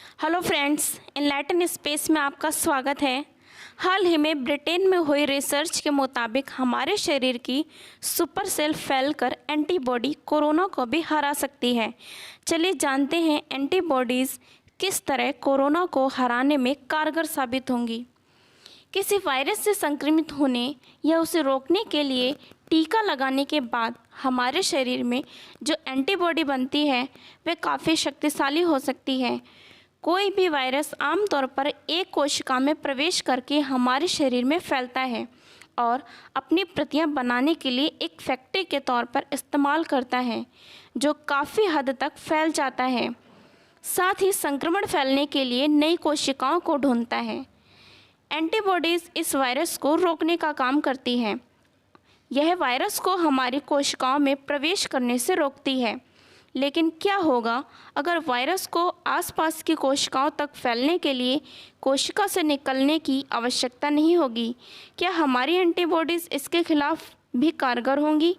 Hello friends, enlighten space में आपका स्वागत है। हाल ही में ब्रिटेन में हुई रिसर्च के मुताबिक हमारे शरीर की सुपर सेल फैलकर एंटीबॉडी कोरोना को भी हरा सकती है। चलिए जानते हैं एंटीबॉडीज़ किस तरह कोरोना को हराने में कारगर साबित होंगी। किसी वायरस से संक्रमित होने या उसे रोकने के लिए टीका लगाने के बाद हमारे शरीर में जो एंटीबॉडी बनती है वह काफ़ी शक्तिशाली हो सकती है। कोई भी वायरस आमतौर पर एक कोशिका में प्रवेश करके हमारे शरीर में फैलता है और अपनी प्रतियां बनाने के लिए एक फैक्ट्री के तौर पर इस्तेमाल करता है, जो काफ़ी हद तक फैल जाता है। साथ ही संक्रमण फैलने के लिए नई कोशिकाओं को ढूंढता है। एंटीबॉडीज़ इस वायरस को रोकने का काम करती है। यह वायरस को हमारी कोशिकाओं में प्रवेश करने से रोकती है। लेकिन क्या होगा अगर वायरस को आसपास की कोशिकाओं तक फैलने के लिए कोशिका से निकलने की आवश्यकता नहीं होगी? क्या हमारी एंटीबॉडीज़ इसके खिलाफ भी कारगर होंगी?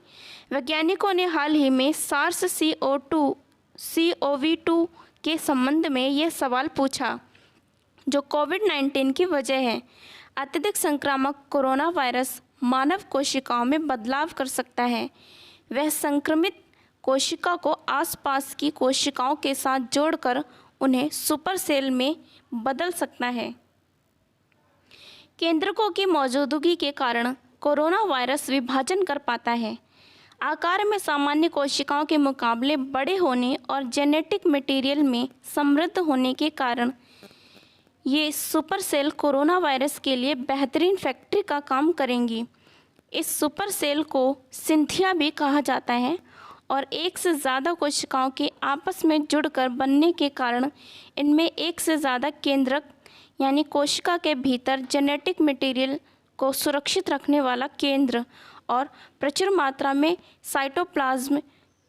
वैज्ञानिकों ने हाल ही में सार्स CoV-2 के संबंध में यह सवाल पूछा, जो कोविड-19 की वजह है। अत्यधिक संक्रामक कोरोना वायरस मानव कोशिकाओं में बदलाव कर सकता है। वह संक्रमित कोशिका को आसपास की कोशिकाओं के साथ जोड़कर उन्हें सुपर सेल में बदल सकता है। केंद्रकों की मौजूदगी के कारण कोरोना वायरस विभाजन कर पाता है। आकार में सामान्य कोशिकाओं के मुकाबले बड़े होने और जेनेटिक मटेरियल में समृद्ध होने के कारण ये सुपर सेल कोरोना वायरस के लिए बेहतरीन फैक्ट्री का काम करेंगी। इस सुपर सेल को सिंथिया भी कहा जाता है और एक से ज़्यादा कोशिकाओं के आपस में जुड़कर बनने के कारण इनमें एक से ज़्यादा केंद्रक यानी कोशिका के भीतर जेनेटिक मटेरियल को सुरक्षित रखने वाला केंद्र और प्रचुर मात्रा में साइटोप्लाज्म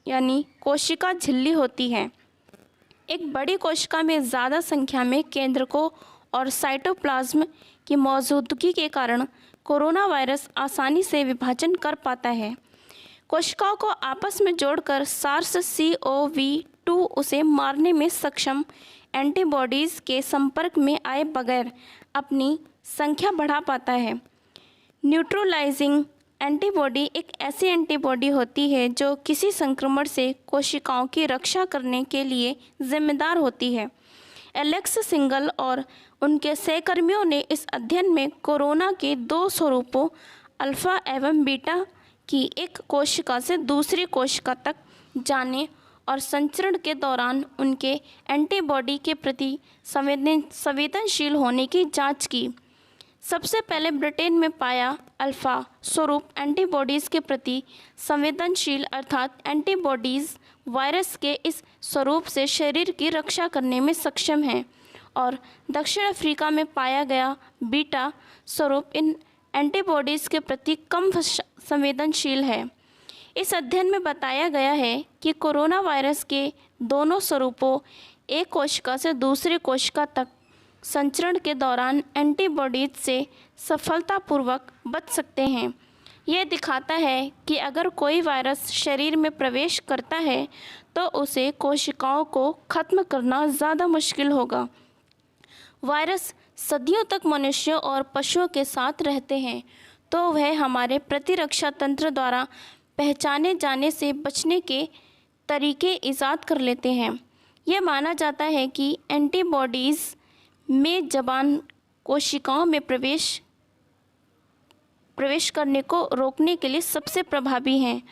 यानी कोशिका झिल्ली होती है। एक बड़ी कोशिका में ज़्यादा संख्या में केंद्रकों और साइटोप्लाज्म की मौजूदगी के कारण कोरोना वायरस आसानी से विभाजन कर पाता है। कोशिकाओं को आपस में जोड़कर सार्स CoV-2 उसे मारने में सक्षम एंटीबॉडीज़ के संपर्क में आए बगैर अपनी संख्या बढ़ा पाता है। न्यूट्रलाइजिंग एंटीबॉडी एक ऐसी एंटीबॉडी होती है जो किसी संक्रमण से कोशिकाओं की रक्षा करने के लिए जिम्मेदार होती है। एलेक्स सिंगल और उनके सहकर्मियों ने इस अध्ययन में कोरोना के दो स्वरूपों अल्फ़ा एवं बीटा की एक कोशिका से दूसरी कोशिका तक जाने और संचरण के दौरान उनके एंटीबॉडी के प्रति संवेदनशील होने की जांच की। सबसे पहले ब्रिटेन में पाया अल्फ़ा स्वरूप एंटीबॉडीज़ के प्रति संवेदनशील अर्थात एंटीबॉडीज़ वायरस के इस स्वरूप से शरीर की रक्षा करने में सक्षम हैं, और दक्षिण अफ्रीका में पाया गया बीटा स्वरूप इन एंटीबॉडीज़ के प्रति कम संवेदनशील है। इस अध्ययन में बताया गया है कि कोरोना वायरस के दोनों स्वरूपों एक कोशिका से दूसरी कोशिका तक संचरण के दौरान एंटीबॉडीज से सफलतापूर्वक बच सकते हैं। यह दिखाता है कि अगर कोई वायरस शरीर में प्रवेश करता है तो उसे कोशिकाओं को खत्म करना ज़्यादा मुश्किल होगा। वायरस सदियों तक मनुष्यों और पशुओं के साथ रहते हैं, तो वह हमारे प्रतिरक्षा तंत्र द्वारा पहचाने जाने से बचने के तरीके ईजाद कर लेते हैं। यह माना जाता है कि एंटीबॉडीज़ में जबान कोशिकाओं में प्रवेश करने को रोकने के लिए सबसे प्रभावी हैं